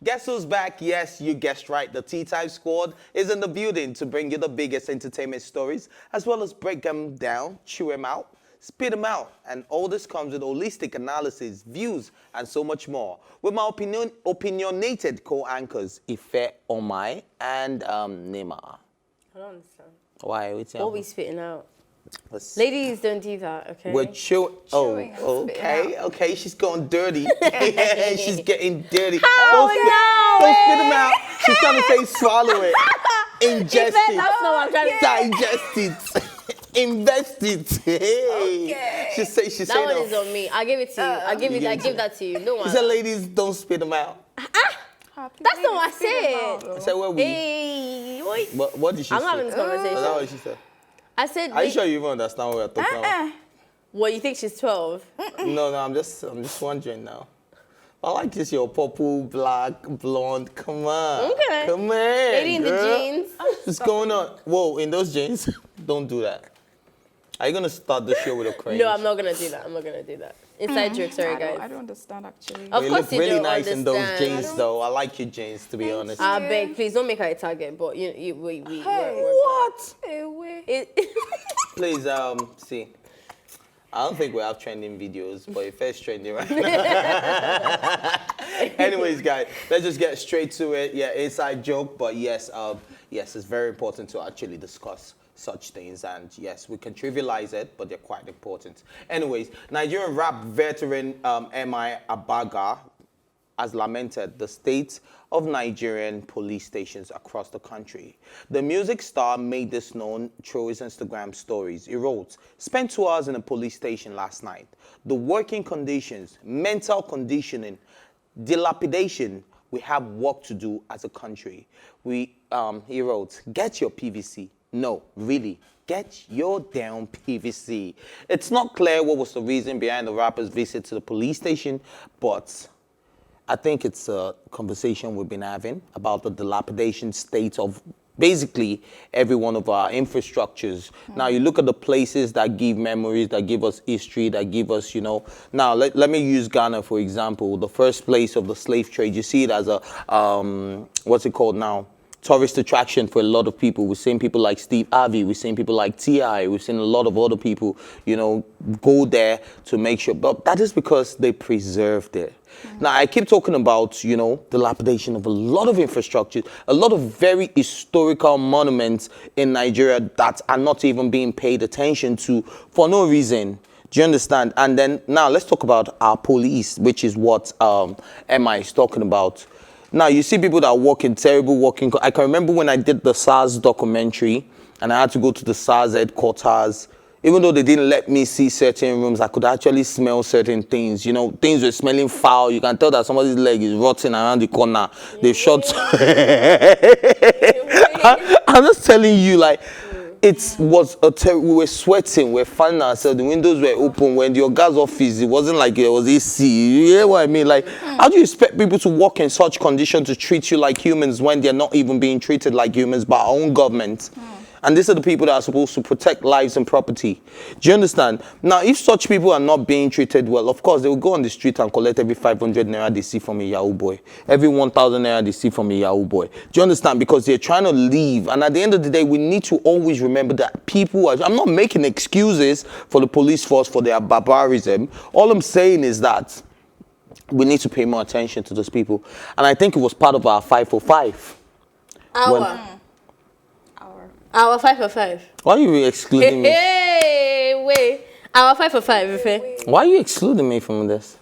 Guess who's back? Yes, you guessed right. The TEATIME squad is in the building to bring you the biggest entertainment stories, as well as break them down, chew them out, spit them out. And all this comes with holistic analysis, views, and so much more. With my opinionated co-anchors, Ife Omai and Nima. I don't understand. Why? What are we spitting out? Let's- Ladies, don't do that, okay? We're chewing. Oh, okay. She's going dirty. She's getting dirty. Don't spit them out. She's trying to say swallow it. Ingest it. That's not what I'm trying to say. Digest it. Invest it. Hey. Okay. She said That one is on me. I give it to you. I give that to you. No one. She said, ladies, don't spit them out. That's not what I said. I said, where we? Hey, What did she say? I'm having this conversation. Is that what she said? I said. Are you sure you even understand what we're talking about? What, you think she's 12? No, I'm just wondering now. I like this, your purple, black, blonde. Come on. Okay. Come on. Lady in the girl. jeans. What's going on? Whoa, in those jeans? Don't do that. Are you going to start the show with a cringe? No, I'm not going to do that. Inside joke, sorry, guys. I don't understand, actually. Of You course look you really don't nice in those understand. jeans, though. I like your jeans, to be honest. I beg, please don't make her a target, but we What? It, Please, see. I don't think we have trending videos, but if it's trending right now. Anyways, guys, let's just get straight to it. Yeah, inside joke, but yes, yes, it's very important to actually discuss such things, and yes, we can trivialize it, but they're quite important. Anyways, Nigerian rap veteran MI Abaga has lamented the state of Nigerian police stations across the country. The music star made this known through his Instagram stories. He wrote, "Spent 2 hours in a police station last night. The working conditions, mental conditioning, dilapidation, we have work to do as a country." He wrote, "Get your PVC. No, really, get your damn PVC." It's not clear what was the reason behind the rapper's visit to the police station, but I think it's a conversation we've been having about the dilapidation state of basically every one of our infrastructures. Now, you look at the places that give memories, that give us history, that give us, Now, let me use Ghana, for example, the first place of the slave trade. You see it as a, what's it called now? Tourist attraction for a lot of people. We've seen people like Steve Harvey, we've seen people like T.I., we've seen a lot of other people, go there to make sure. But that is because they preserved it. Now, I keep talking about, dilapidation of a lot of infrastructure, a lot of very historical monuments in Nigeria that are not even being paid attention to for no reason. Do you understand? And then now let's talk about our police, which is what Emma is talking about. Now, you see people that work in terrible working... I can remember when I did the SARS documentary and I had to go to the SARS headquarters. Even though they didn't let me see certain rooms, I could actually smell certain things. Things were smelling foul. You can tell that somebody's leg is rotting around the corner. They've shot... I'm just telling you, it was we were sweating, we were finding ourselves, the windows were open. When your guy's office, it wasn't like it was AC. You hear what I mean? How do you expect people to work in such conditions to treat you like humans when they're not even being treated like humans by our own government? And these are the people that are supposed to protect lives and property. Do you understand? Now, if such people are not being treated well, of course, they will go on the street and collect every 500 naira they see from a Yahoo boy. Every 1,000 naira they see from a Yahoo boy. Do you understand? Because they're trying to leave. And at the end of the day, we need to always remember that people are... I'm not making excuses for the police force for their barbarism. All I'm saying is that we need to pay more attention to those people. And I think it was part of our 545. Our 5 for 5. Why are you excluding me? Hey, wait. Our 5 for 5, Ife. Why are you excluding me from this?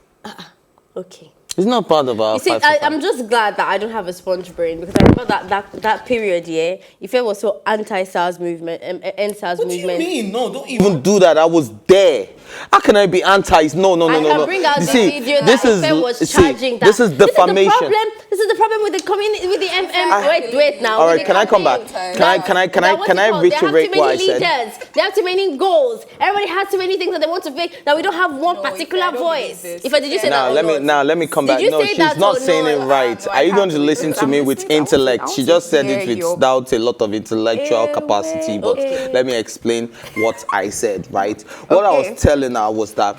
Okay. It's not part of our... You see, I'm just glad that I don't have a sponge brain, because I remember that period, yeah, Ife was so anti-SARS movement, end-SARS movement. What do you mean? No, don't even do that. I was there. How can I be anti? No. I can bring out the video that Ife was charging that. This is defamation. This is the problem with the community, with the wait now. All right, can I come back? Can I reiterate what I said? They have too many leaders. They have too many goals. Everybody has too many things that they want to make, that we don't have one particular voice. If did you say that? Let me come back. No, she's not saying it right. Are you going to listen to me with intellect? She just said it without a lot of intellectual capacity, but let me explain what I said, right? What I was telling her was that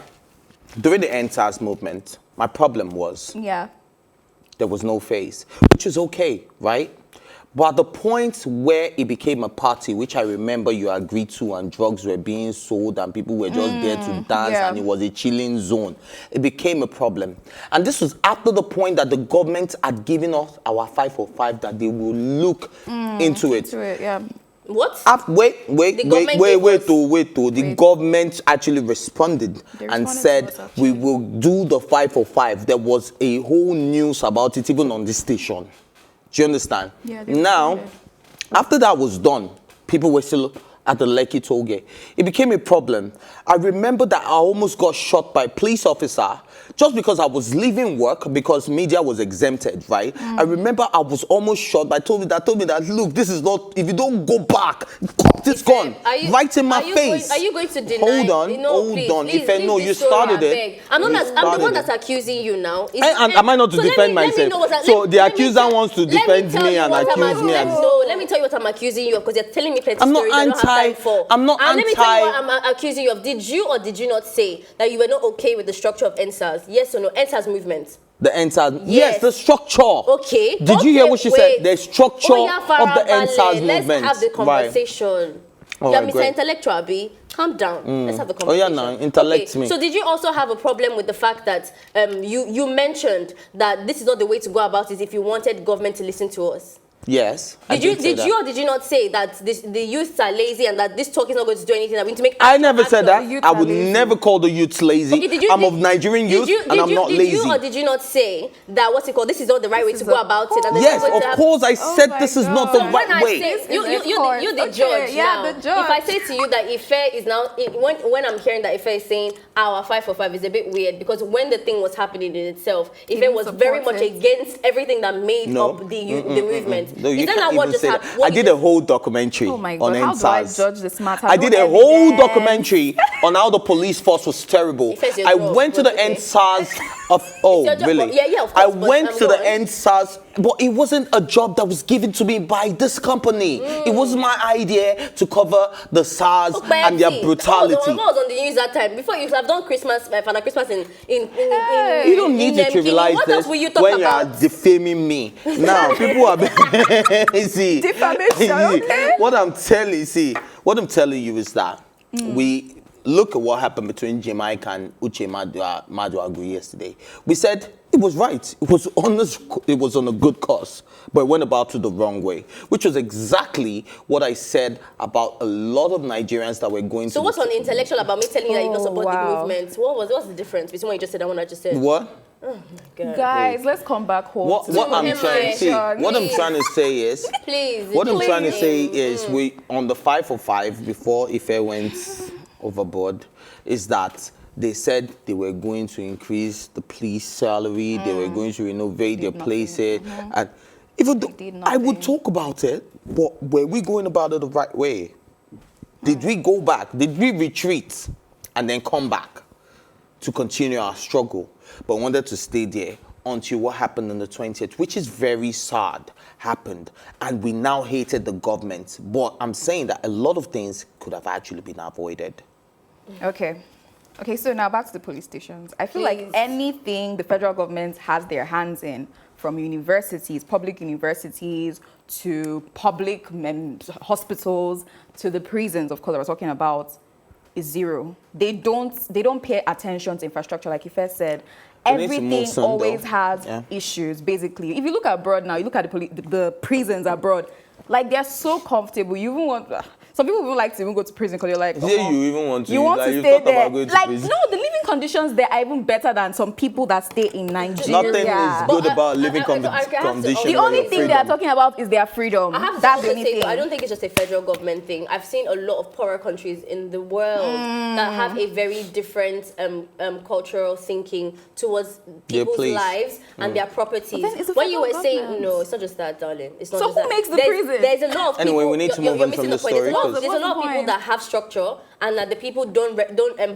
during the end-SARS movement, my problem was There was no face, which is okay, right? But at the point where it became a party, which I remember you agreed to, and drugs were being sold and people were just there to dance and it was a chilling zone, it became a problem. And this was after the point that the government had given us our 545 that they will look into it. What? Wait. The government actually responded and said, we will do the 545. There was a whole news about it, even on this station. Do you understand? Yeah, now, after that was done, people were still at the Lekki toll gate. It became a problem. I remember that I almost got shot by a police officer just because I was leaving work because media was exempted, right? I remember I was almost shot by told me that, look, this is not, if you don't go back, it's gone. Right in my face. Are you going to deny? Hold on. If I know you started it. I'm the one that's accusing you now. Am I not to defend myself? So the accuser wants to defend me and accuse me. No, let me tell you what I'm accusing you of, because you're telling me plenty I'm not stories I don't have time for. I'm not Let me tell you what I'm accusing you of. Did you or did you not say that you were not okay with the structure of NSAS? Yes or no? NSAS movement. The NSAS, yes, the structure. Okay. Did you hear what she said? The structure of the NSAS movement. Let's have the conversation. Right. You're Mr. Intellectual, B. Calm down. Let's have a conversation. Oh, yeah, now, intellect me. So did you also have a problem with the fact that you mentioned that this is not the way to go about it if you wanted government to listen to us? Yes. Did you or did you not say that the youths are lazy and that this talk is not going to do anything? That we need to make I never said that. I would never call the youths lazy. Okay, I'm of Nigerian youth and I'm not lazy. Did you or did you not say that this is not the right way to go about it? And yes, of course I said this is not the right way. You're the judge now. The judge. If I say to you that Ife is now, when I'm hearing that Ife is saying our 545 is a bit weird, because when the thing was happening in itself, Ife was very much against everything that made up the movement. No, is that not what just happened? I did a whole documentary on NSAS. How do I judge this matter? I did a whole documentary on how the police force was terrible. I went to the NSAS of really? Yeah, of course. I went to the NSAS, but it wasn't a job that was given to me by this company. It was my idea to cover the SARS and their brutality. I was on the news that time. Before you have done Christmas, Father Christmas in you don't need to trivialize this when you are defaming me. Now people are see defamation. Okay. What I'm telling you is that we look at what happened between Jamaica and Uche Maduagwu yesterday. We said it was right. It was on a good cause, but it went about it the wrong way, which was exactly what I said about a lot of Nigerians that were going to. So what's on the intellectual about me telling you that you don't support the movement? What's the difference between what you just said and what I just said? What? Oh my God. Guys, let's come back home. What I'm trying to say is, we on the 545 before Ife went overboard, is that they said they were going to increase the police salary, they were going to renovate their places, and even though I would talk about it, but were we going about it the right way? Did we go back? Did we retreat and then come back to continue our struggle, but wanted to stay there until what happened on the 20th, which is very sad, happened, and we now hated the government. But I'm saying that a lot of things could have actually been avoided. Okay, so now back to the police stations. I feel like anything the federal government has their hands in, from universities, public universities, to public hospitals, to the prisons, of course, I was talking about, is zero. They don't pay attention to infrastructure, like Ife said. Everything always has issues, basically. If you look abroad now, you look at the prisons abroad, like they're so comfortable. You even want... Some people would like to even go to prison because you're like, you even want to. You want to stay there. Like, no, the living conditions there are even better than some people that stay in Nigeria. Nothing is good about living conditions. The only thing they are talking about is their freedom. That's the only thing. I don't think it's just a federal government thing. I've seen a lot of poorer countries in the world that have a very different cultural thinking towards people's lives and their properties. When you were saying, no, it's not just that, darling. It's not so just that. So who makes the prison? There's a lot of people. Anyway, we need to move on from the story. There's a lot of people that have structure and that the people don't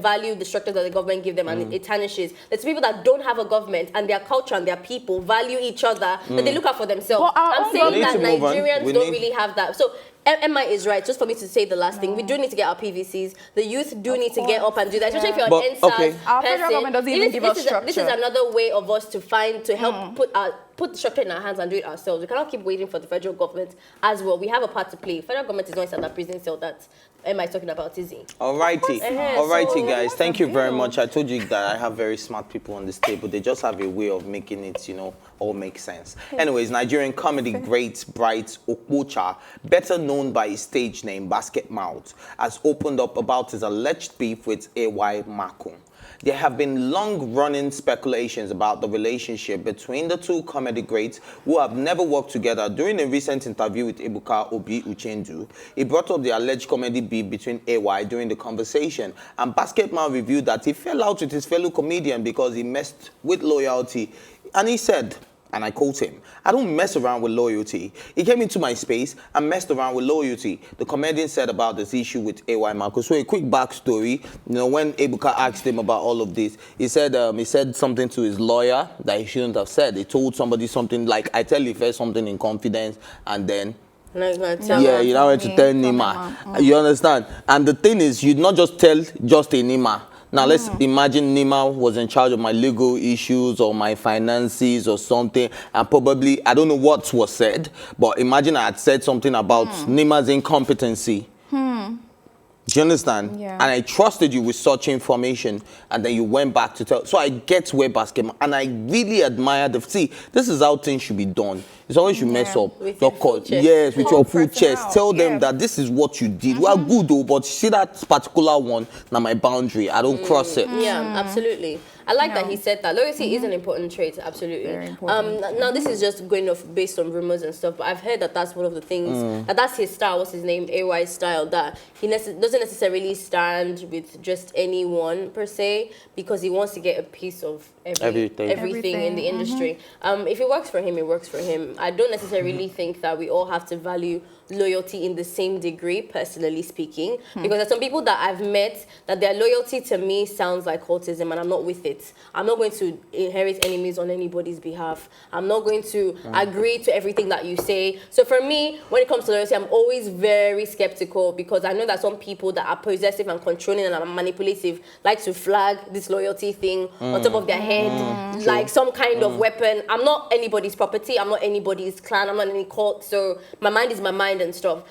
value the structure that the government give them, and it tarnishes. There's people that don't have a government and their culture and their people value each other, that they look out for themselves. I'm saying that Nigerians don't really have that. So Emma is right. Just for me to say the last thing, we do need to get our PVCs. The youth do need to get up and do that, especially if you're an NSAS Our federal government doesn't even give us structure. This is another way of us to help put the structure in our hands and do it ourselves. We cannot keep waiting for the federal government as well. We have a part to play. Federal government is not inside that prison cell that Emma is talking about, is he? Alrighty, guys. Thank you very much. I told you that I have very smart people on this table. They just have a way of making it, all make sense. Anyways, Nigerian comedy great Bright Okpocha, better known by his stage name Basketmouth, has opened up about his alleged beef with AY Makun. There have been long-running speculations about the relationship between the two comedy greats who have never worked together. During a recent interview with Ebuka Obi-Uchendu, he brought up the alleged comedy beef between AY during the conversation, and Basketmouth revealed that he fell out with his fellow comedian because he messed with loyalty. And he said, and I quote him, "I don't mess around with loyalty. He came into my space and messed around with loyalty." The comedian said about this issue with AY Makun. So a quick backstory, when Ebuka asked him about all of this, he said something to his lawyer that he shouldn't have said. He told somebody something like, "I tell you first something in confidence," and then you now want to tell Nima. You understand? And the thing is, you not just tell just a Nima. Now, let's imagine Nima was in charge of my legal issues or my finances or something, and probably, I don't know what was said, but imagine I had said something about Nima's incompetency. Do you understand? Yeah. And I trusted you with such information, and then you went back to tell. So I get where Basketmouth, and I really admire see, this is how things should be done. It's always you mess up. With your full chest. Yes, with your full chest. Tell them that this is what you did. We are good though, but see that particular one, now my boundary. I don't cross it. Yeah, absolutely. I like that he said that. Loyalty is an important trait, absolutely. Very important. Now, this is just going off based on rumors and stuff, but I've heard that that's one of the things, that's his style, what's his name, AY's style, that he doesn't necessarily stand with just anyone, per se, because he wants to get a piece of everything in the industry. If it works for him, it works for him. I don't necessarily think that we all have to value loyalty in the same degree, personally speaking, because there's some people that I've met that their loyalty to me sounds like cultism, and I'm not with it. I'm not going to inherit enemies on anybody's behalf. I'm not going to agree to everything that you say. So for me, when it comes to loyalty, I'm always very skeptical, because I know that some people that are possessive and controlling and are manipulative like to flag this loyalty thing on top of their head like some kind of weapon. I'm not anybody's property. I'm not anybody's clan. I'm not any cult. So my mind is my mind and stuff.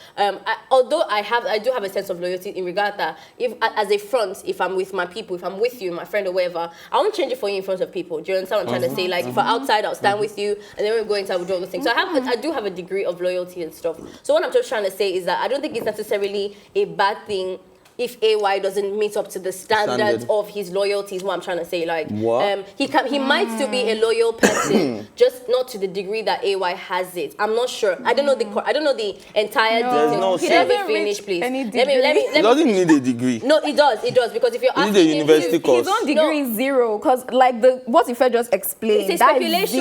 Although I do have a sense of loyalty in regard that if as a front, if I'm with my people, if I'm with you, my friend or whatever, I won't change it for you in front of people. Do you understand what I'm trying to say? Like if we're outside, I'll stand with you, and then when we go inside, we'll do all those things. So I do have a degree of loyalty and stuff. So what I'm just trying to say is that I don't think it's necessarily a bad thing if AY doesn't meet up to the standards of his loyalty, is what I'm trying to say. Like, he might still be a loyal person, just not to the degree that AY has it. I'm not sure. I don't know the entire details. He doesn't finish, please. Any Let me He doesn't need a degree. No, it does, because if you're asking the university him, course. His own degree is zero, because like what if I just explained? It's a speculation.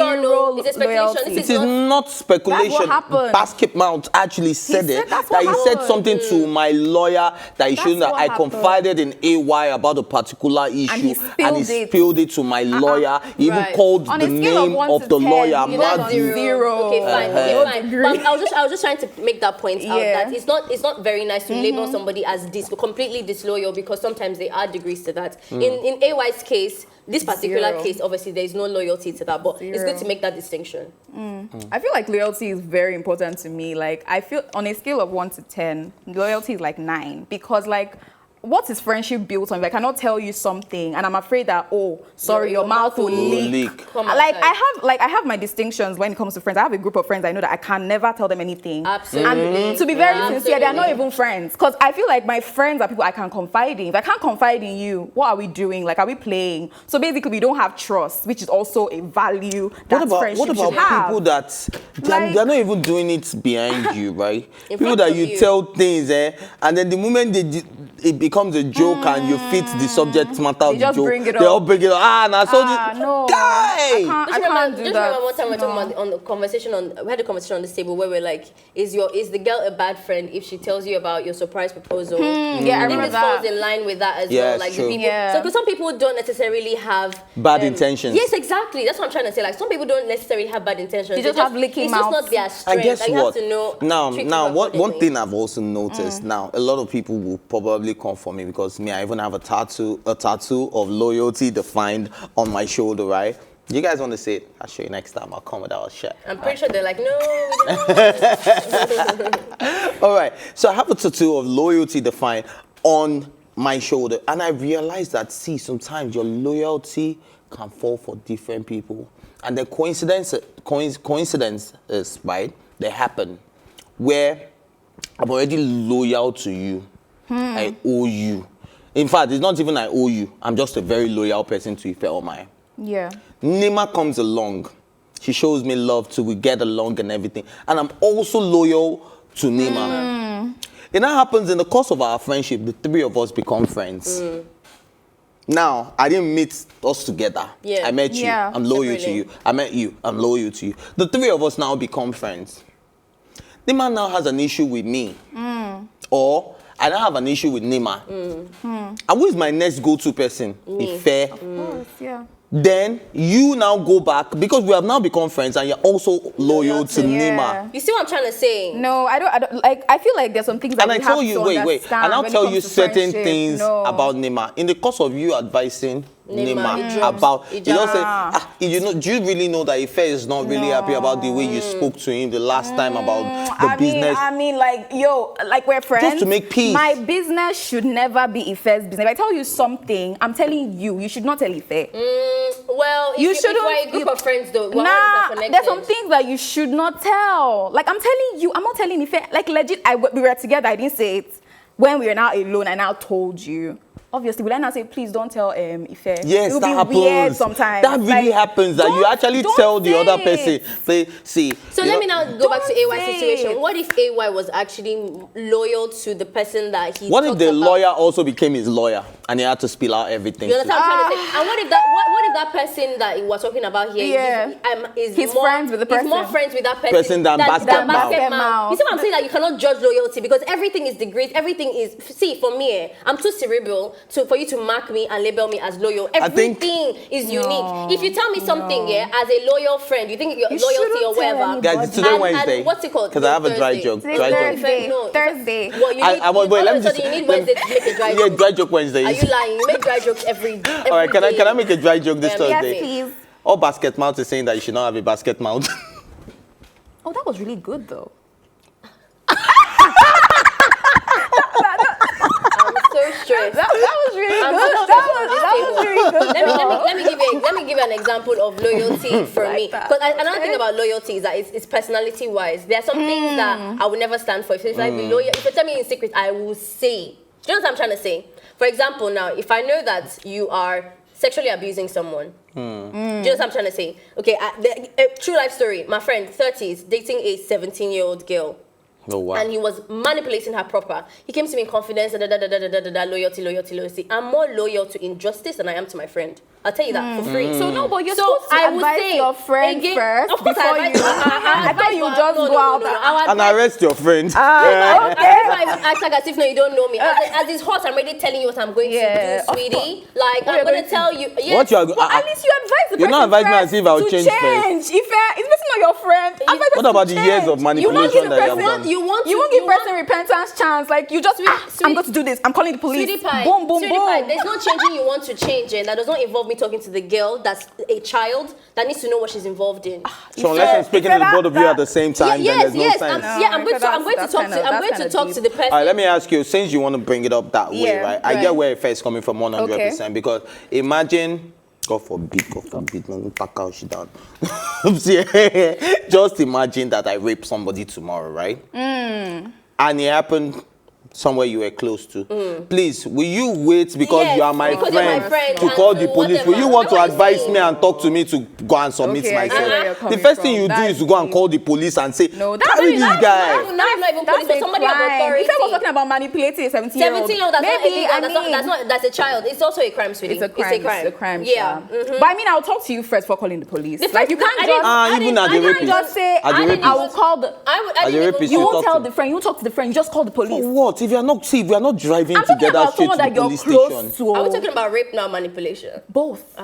It's a speculation. It is not speculation. That's what happened. Basketmouth actually said it. That's That what he said something to my lawyer that he shouldn't have. I confided in AY about a particular issue, and he spilled it to my lawyer. He even called the name of the lawyer. I'm not zero. Okay, fine. But I was just trying to make that point out that it's not very nice to label somebody as completely disloyal, because sometimes there are degrees to that. In AY's case, this particular case, obviously there is no loyalty to that, but it's good to make that distinction. I feel like loyalty is very important to me. Like I feel on a scale of 1 to 10, loyalty is like 9, because like, what is friendship built on? If I cannot tell you something, and I'm afraid that, oh, sorry, your mouth will leak. I have my distinctions when it comes to friends. I have a group of friends I know that I can never tell them anything. Absolutely. And to be very sincere, they are not even friends, because I feel like my friends are people I can confide in. If I can't confide in you, what are we doing? Like, are we playing? So basically, we don't have trust, which is also a value that friendship should have. What about people that they're not even doing it behind you, right? People that you tell things, and then the moment it becomes a joke and you fit the subject matter of the just joke. bring it They all up. bring it up. No. Guy! I can't do that. Remember one time we were talking about on the conversation we had a conversation on this table where we're like, is the girl a bad friend if she tells you about your surprise proposal? Yeah, I think remember this that. falls in line with that as Yeah, well. it's Like true. the people, Yeah. so because some people don't necessarily have Bad intentions. Yes, exactly. That's what I'm trying to say. Like some people don't necessarily have bad intentions. They just have licky It's mouths. just not their strength. And guess like, what? You have to know. treat Now, people one accordingly. thing I've also noticed now, a lot of people will probably come for me because I even have a tattoo of loyalty defined on my shoulder, right? You guys want to see it? I'll show you next time. I'll come without a shirt. I'm pretty sure they're like, no, we don't. All right. So I have a tattoo of loyalty defined on my shoulder, and I realized that sometimes your loyalty can fall for different people, and the coincidence is right. They happen where I'm already loyal to you. I owe you. In fact, it's not even I owe you. I'm just a very loyal person to Ife Omai. Yeah. Nima comes along. She shows me love too. We get along and everything. And I'm also loyal to Nima. It now happens in the course of our friendship, the three of us become friends. Now, I didn't meet us together. Yeah. I met you. Yeah. I'm loyal to Separately. you. I met you. I'm loyal to you. The three of us now become friends. Nima now has an issue with me. Or I now have an issue with Nima. And who is my next go-to person? Ife. Of course, yeah. Then you now go back because we have now become friends and you're also loyal to Nima. You see what I'm trying to say? No, I don't like. I feel like there's some things that And I we tell have you, to wait, understand and I'll when it tell comes you to certain friendship. things No. about Nima. In the course of you advising Nima he drops- about, he you don't say, drops- do you really know that Ife is not really happy about the way you spoke to him the last time about the business? I mean, like, like we're friends. Just to make peace. My business should never be Ife's business. If I tell you something, I'm telling you, you should not tell Ife. Well, You if shouldn't- we're a group of friends, though. We're always Nah, connected. there's some things that you should not tell. Like, I'm telling you, I'm not telling Ife. Like, legit, we were together, I didn't say it. When we were now alone, I now told you. Obviously, will I not say, please don't tell Ife? Yes, it will that be happens. weird sometimes. That really Like, happens, that you don't- actually don't tell the say other it. person. See. So you let know- me now go back to Don't AY's say situation. it. What if AY was actually loyal to the person that he What if talked the about? lawyer also became his lawyer and he had to spill out everything? You understand what I'm trying to say? And what if that person that we're talking about here is He's more, friends with the He's more person. friends with that Person than Basketmouth. Basketmouth. You see what I'm saying? That you cannot judge loyalty because everything is degreed. Everything is. See, for me, I'm too cerebral for you to mark me and label me as loyal. Everything is unique. If you tell me something, as a loyal friend, you think you're You loyalty or shouldn't tell whatever. anybody. Guys, it's today Wednesday. And what's it called? Because I have a dry Thursday. joke. Today's Dry joke. Thursday. No. Thursday. Well, you need, wait, let me all of a just. sudden you need Wednesday to make a dry Yeah, joke. dry joke Wednesdays. Are you lying? You make dry jokes every All right, can day. I make a dry joke this Yes, Thursday? Yes, please. All Basketmouth is saying that you should not have a basket mouth. Oh, that was really good, though. I'm so stressed. That was really I'm good. so That was really good. let me give you an example of loyalty for Like me. that. Because another thing about loyalty is that it's personality wise. There are some things that I will never stand for. If I be loyal, if you tell me in secret, I will say. Do you know what I'm trying to say? For example, now if I know that you are sexually abusing someone. Do you know what I'm trying to say? Okay, true life story. My friend, 30s, dating a 17-year-old girl. Oh, wow. And he was manipulating her proper. He came to me in confidence, loyalty. I'm more loyal to injustice than I am to my friend. I'll tell you that for free. So no, but you're So supposed to I would advise say your friend again, first of course before I you. advise- I thought you just go out And arrest your friend. Okay. I act like as if no, you don't know me. As it's hot, I'm already telling you what I'm going Yeah, to of do, sweetie. course. Like What I'm you're gonna going to tell you. Yes. What you are Well, at least you advise the You're person not advising me first as if I'll to change first. If it's not your friend, advise What them about to the years of change. manipulation that you have done? You want You won't give person repentance chance. Like you just, I'm going to do this. I'm calling the police. Sweetie pie, Boom, boom, sweetie boom. pie, there's no changing you want to change, and that does not involve me talking to the girl that's a child that needs to know what she's involved in. So unless I'm speaking to the both of you at the same time, then there's no sense. I'm going to talk to the person. All right, let me ask you, since you want to bring it up that way, Yeah, right? I right. get where it is coming from 100%, Okay. because imagine, God forbid, man, pack out shit down. Just imagine that I rape somebody tomorrow, right? And it happened somewhere you were close to, please, will you wait because you are my friend to and call the police? Will you want to That's what advise me and talk to me to go and submit myself? The first thing you do is to go and call the police and say, no, that's carry this guy. Now I'm not even police, but somebody of authority. If I was talking about manipulating a 17-year-old, 17-year-old, that's a child. It's also a crime, sweetie. It's a crime. It's a crime. Yeah. But I mean, I'll talk to you first for calling the police. Like, you can't just say, I will call the. You won't tell the friend. You won't talk to the friend. You just call the police. For what? If we are not driving together straight to the police station. Are we talking about rape now, manipulation? Both.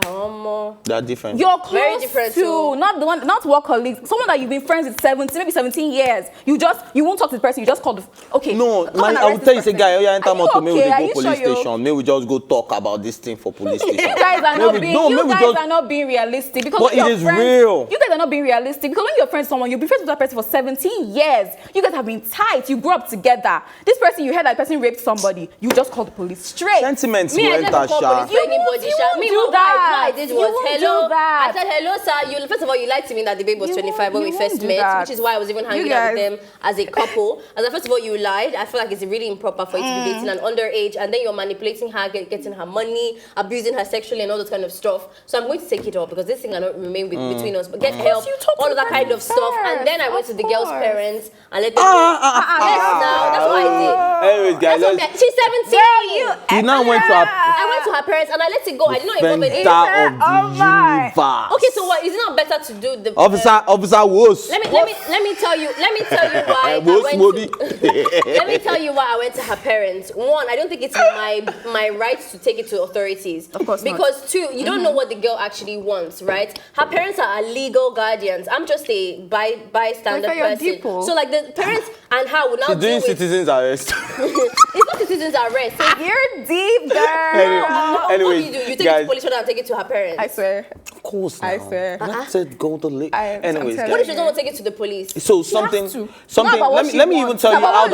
They're different. You're close Very different to not work colleagues. Someone that you've been friends with 17 years. You won't talk to the person. You just call the. Okay. No, I will tell you, say, guy, enter motor, maybe we go police station. Maybe we just go talk about this thing for police station. You guys are not being realistic because but it is real. You guys are not being realistic because when you're friends with someone, you've been friends with that person for 17 years. You guys have been tight. You grew up together. This person, you heard that person raped somebody. You just call the police straight. Sentiments will enter, Sha. You won't do that. What I did was, hello. I said, hello, sir. First of all, you lied to me that the babe was 25 when we first met, which is why I was even hanging out with them as a couple. And first of all, you lied. I feel like it's really improper for you to be dating an underage, and then you're manipulating her, getting her money, abusing her sexually, and all that kind of stuff. So I'm going to take it off because this thing cannot remain between us. But get help, all of that kind of stuff. And then I went to the girl's parents and let them know. Yes, now that's what I did. Anyways, guys, she's 17. You now went to her. I went to her parents and I let it go. I did not involve any. Okay, so what? Is it not better to do the officer was? Let me tell you why. Let me tell you why I went to her parents. One, I don't think it's my right to take it to authorities. Of course because not. Two, you don't know what the girl actually wants, right? Her parents are legal guardians. I'm just a bystander person. So like the parents and her will now she's doing citizens arrest. It's not citizens arrest. You're deep, girl. Anyways, you take it to police station and take it to her parents. I swear. Of course. Now. I swear. That said, go to lake. Anyways, what if she doesn't want to take it to the police? So something. Let me even tell you how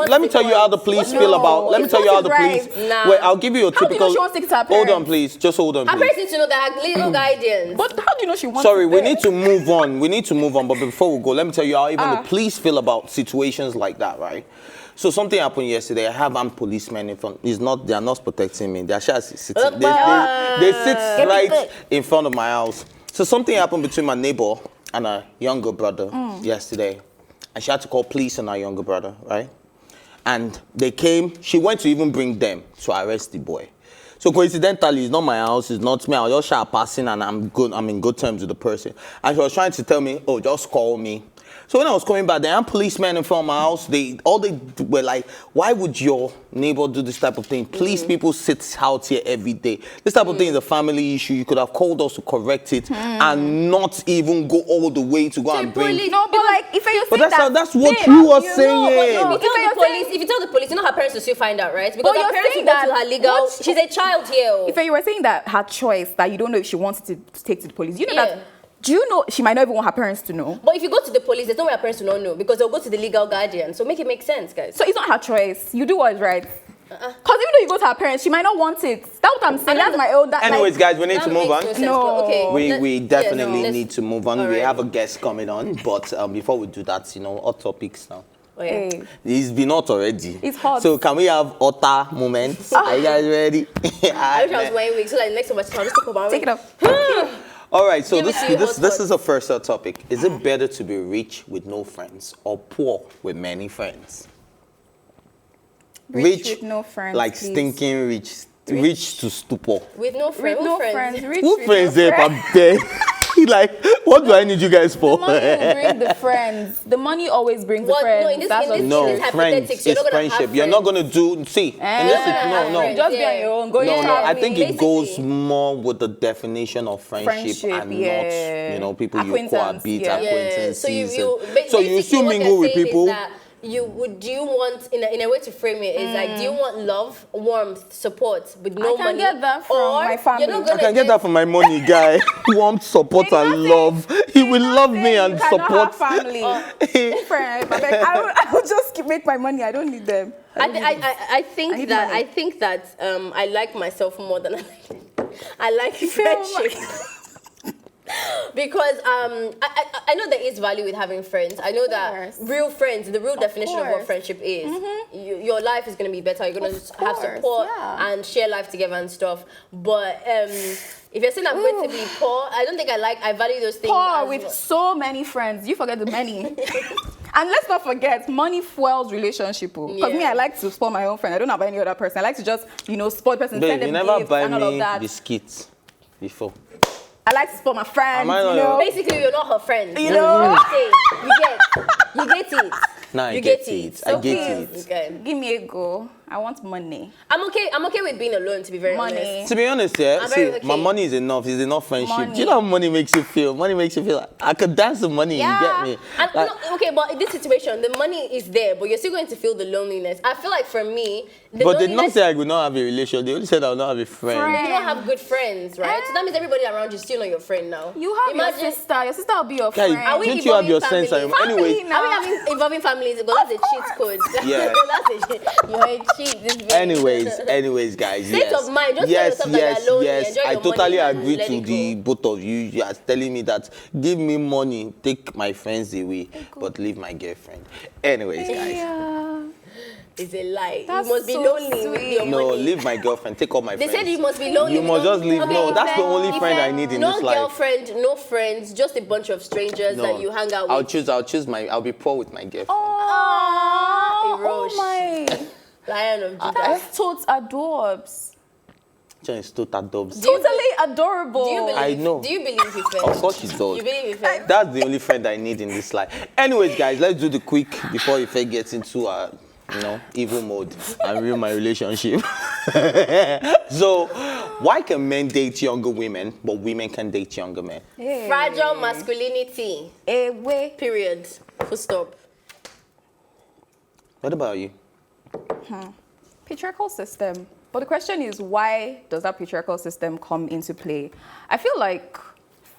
let me tell you how the police feel about. Let me tell you how the police. Wait, I'll give you a typical. How do you know she wants to take it to her parents? Hold on, please. Just hold on, please. Her parents need to know that legal guidance. But how do you know she wants? Sorry, we need to move on. We need to move on. But before we go, let me tell you how even the police feel about situations like that, right? So something happened yesterday. I have armed policemen in front. They are not protecting me. They are just sitting. They sit right in front of my house. So something happened between my neighbor and her younger brother yesterday. And she had to call police on her younger brother, right? And they came. She went to even bring them to arrest the boy. So coincidentally, it's not my house, it's not me. I was just passing and I'm in good terms with the person. And she was trying to tell me, oh, just call me. So when I was coming back, there are policemen in front of my house. They were like, why would your neighbor do this type of thing? Police people sit out here every day. This type of thing is a family issue. You could have called us to correct it and not even go all the way to go and bring. No, but like if you're saying that's what you are saying. No, if you tell the police, you know her parents will still find out, right? Because her parents will go to her legal. She's a child here. If you were saying that her choice, that you don't know if she wants to take to the police, you know that. Do you know she might not even want her parents to know? But if you go to the police, there's no way her parents will not know because they'll go to the legal guardian. So make it make sense, guys. So it's not her choice. You do what is right. Because even though you go to her parents, she might not want it. That's what I'm saying. That's my own. Anyways, guys, we need to move on. No. Okay. We definitely need to move on. We have a guest coming on. But before we do that, hot topics now. Okay. It's been hot already. It's hot. So can we have hotter moments? Are you guys ready? I wish I was wearing wigs so like next time I just talk about take it off. All right, so this is a first topic. Is it better to be rich with no friends or poor with many friends? Rich with no friends, like please. Stinking rich to stupor. With no friends. With no friends. Rich who with friends no there? friends. Like, what do I need you guys for? The money will bring the friends. The money always brings the friends. Friends. It's friendship. You're not gonna do. See, no. Just be on your own. Go I think it goes more with the definition of friendship and not, people you cohabit, acquaintances. So you still mingle with people. Do you want in a way to frame it is like, do you want love, warmth, support with no money? I can get that from my family. I can get that from my money guy. Warmth, support and love. He will love me and support. Family. I will just make my money. I don't need them. I think that I like myself more than I like friendship. Because I know there is value with having friends. I know that real friends, the real definition of what friendship is. Your life is going to be better. You're going to have support and share life together and stuff. But if you're saying I'm going to be poor, I don't think I value those things. Poor with so many friends. You forget the many. And let's not forget, money fuels relationship. Because me, I like to spoil my own friend. I don't have any other person. I like to just, spoil the person, Babe, send them you never gifts buy and all of me that. biscuits before. I like to spoil my friends, Basically, you're not her friend. You know? You get it. Nah, I get it. I get it. Okay. Give me a go. I want money. I'm okay with being alone, to be very honest. To be honest, yeah, my money is enough. It's enough friendship. Do you know how money makes you feel? Money makes you feel like I could dance with money. You get me? And but in this situation, the money is there, but you're still going to feel the loneliness. I feel like for me, but they did not say I would not have a relationship. They only said I would not have a friend. You don't have good friends, right? So that means everybody around you is still not your friend now. You have your sister. Your sister will be your friend. Don't you have your sense? Anyway, are we having involving families? Because that's a cheat code. Yeah. You're a cheat. Anyways, guys. State of mind. Just tell yourself that you're lonely. Enjoy I your totally money agree to the both of you. You are telling me that give me money, take my friends away, but leave my girlfriend. Anyways, guys. It's a lie. That's you must be so lonely with your money. No, leave my girlfriend. Take all my friends. They said you must be lonely. You must just leave. Okay, No, that's the only friend I need in this life. No girlfriend, no friends, just a bunch of strangers that you hang out with. I'll choose I'll be poor with my girlfriend. Oh my. Lion of Judah. That's totes adorbs. John is total dubs. Totally adorable. I know. Do you believe he fell? Of course she does. You believe he fell? That's the only friend I need in this life. Anyways, guys, let's do the quick before Ife gets into evil mode and ruin my relationship. So, why can men date younger women, but women can date younger men? Hey. Fragile masculinity. AY. Period. Full stop. What about you? Patriarchal system. But the question is, why does that patriarchal system come into play? I feel like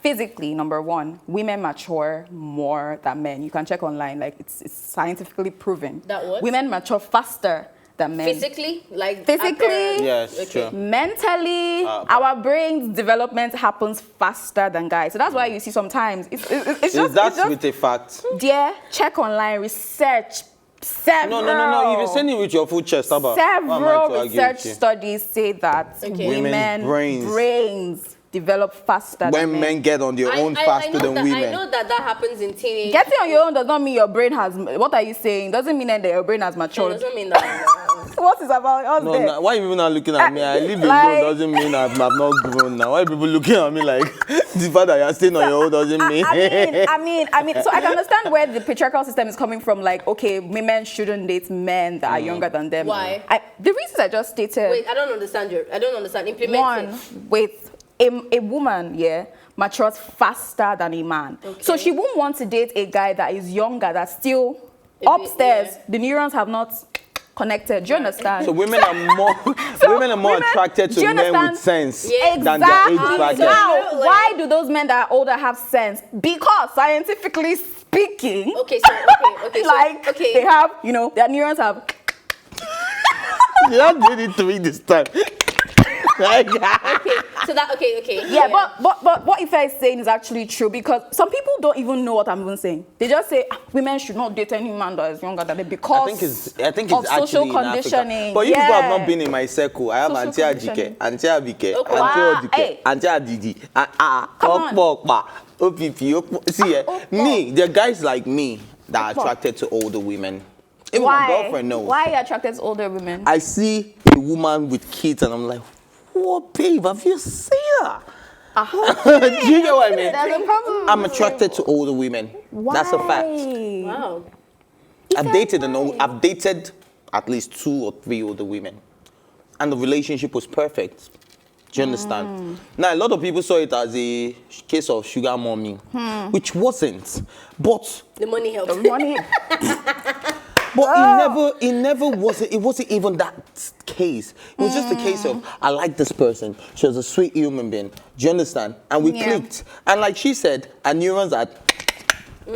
physically, number one, women mature more than men. You can check online, like it's scientifically proven. That what? Women mature faster than men. Physically? Physically? Yes, true. Mentally, our brain's development happens faster than guys. So that's why you see sometimes, it's just with a fact. Dear, check online, research. Several. No. If you're saying it with your full chest, several research studies say that women's brains develop faster when men get on their own faster than women. I know that happens in teenage. Getting on your own does not mean your brain has. What are you saying? Doesn't mean that your brain has matured. It doesn't mean that. What is about? No, why are you people not looking at me? I live alone doesn't mean I've not grown now. Why are people looking at me like the fact that you're staying on your own doesn't mean? I mean, so I can understand where the patriarchal system is coming from. Like, okay, women shouldn't date men that are younger than them. Why? The reasons I just stated. Wait, I don't understand. Implement it. A woman, matures faster than a man. Okay. So she won't want to date a guy that is younger, that's still upstairs. Yeah. The neurons have not connected. Do you understand? So women are more attracted to men with sense than their age bracket. Now, why do those men that are older have sense? Because scientifically speaking, they have, their neurons have. You not did it to me this time. Okay. Yeah, but what Ife is saying is actually true, because some people don't even know what I'm even saying. They just say women should not date any man that is younger than them because I think of it's social actually conditioning. But you people have not been in my circle. I have Auntie Ajike, Auntie Abike, Auntie Odike, Auntie Adidi, OPP. See, me, there are guys like me that are attracted to older women. Even my girlfriend knows. Why are you attracted to older women? I see a woman with kids and I'm like, what, babe, have you seen her? Do you get what I mean? There's a problem. I'm attracted to older women. Why? That's a fact. Wow. I've dated at least 2 or 3 older women. And the relationship was perfect. Do you understand? Now, a lot of people saw it as a case of sugar mommy, which wasn't. But the money helped. The money. But it never was. It wasn't even that case. It was just a case of I like this person. She was a sweet human being. Do you understand? And we clicked. And like she said, our neurons are. So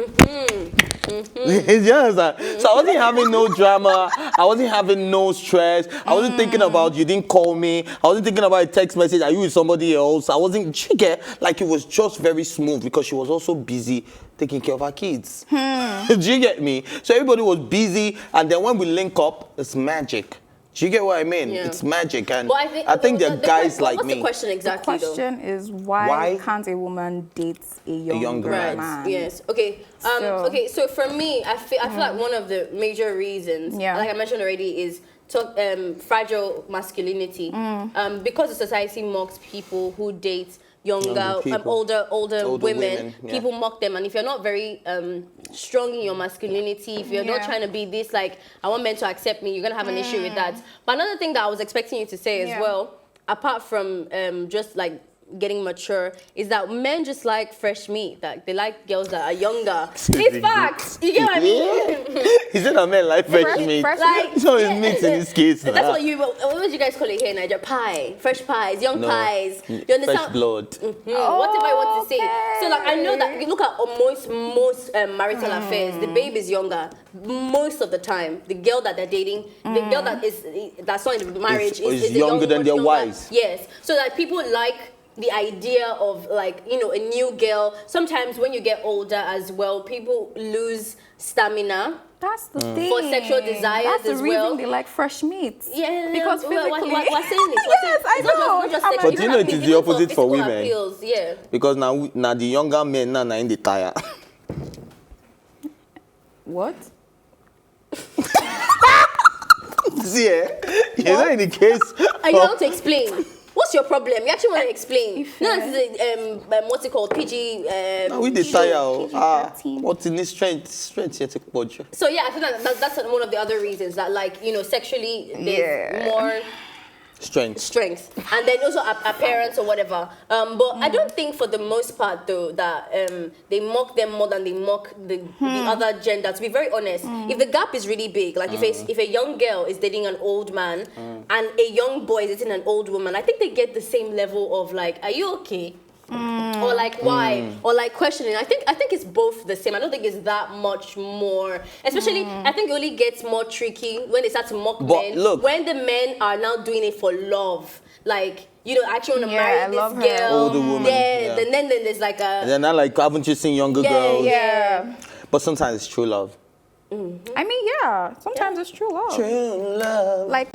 I wasn't having no drama. I wasn't having no stress. I wasn't thinking about you didn't call me. I wasn't thinking about a text message. Are you with somebody else? I wasn't. She get like it was just very smooth because she was also busy taking care of her kids. Do you get me? So everybody was busy, and then when we link up, it's magic. Do you get what I mean? Yeah. It's magic, and I think there are guys like what's me. The question exactly? The question is why can't a woman date a younger man? Yes. Okay. Okay. So for me, I feel like one of the major reasons, like I mentioned already, is fragile masculinity. Because the society mocks people who date older women. People mock them, and if you're not very strong in your masculinity, if you're not trying to be this, like, I want men to accept me, you're gonna have an issue with that. But another thing that I was expecting you to say as well, apart from just like getting mature, is that men just like fresh meat. Like they like girls that are younger. It's facts. You get what I mean? He said that men like fresh meat. Like, so it's meat in this case. That's what would you guys call it here in Nigeria? Pie, fresh pies, young pies. You understand? Fresh blood. Whatever I want to say. So like I know that you look at most marital affairs, the babe is younger most of the time. The girl that they're dating, the girl that's not in marriage is younger than their wives. Yes. So that people like the idea of, like, you know, a new girl. Sometimes when you get older as well, people lose stamina. That's the thing. For sexual desires. That's the reason they like fresh meat. Yeah. Because physically. We're saying it. Yes, I know. Not just sexual. But you know it is the opposite for women. Appeals, yeah. Because now the younger men now in the tire. What? See, you know in the case. Are you want to explain? What's your problem? You actually want to explain? No, this is what's it called? PG. No, we desire. What's in this strength yet to budge. So yeah, I think that's one of the other reasons that, like, you know, sexually there's more strength, and then also appearance or whatever. But I don't think for the most part though that they mock them more than they mock the other gender. To be very honest, if the gap is really big, like if a young girl is dating an old man and a young boy is dating an old woman, I think they get the same level of, like, are you okay? Or like, why? Or like questioning. I think it's both the same. I don't think it's that much more. Especially, I think it only gets more tricky when they start to mock men. Look, when the men are now doing it for love. Like, you know, I actually want to marry this girl. Older woman. Yeah. Then there's like a... And then not like, haven't you seen younger girls? Yeah. But sometimes it's true love. I mean, yeah. Sometimes it's true love. True love. Like...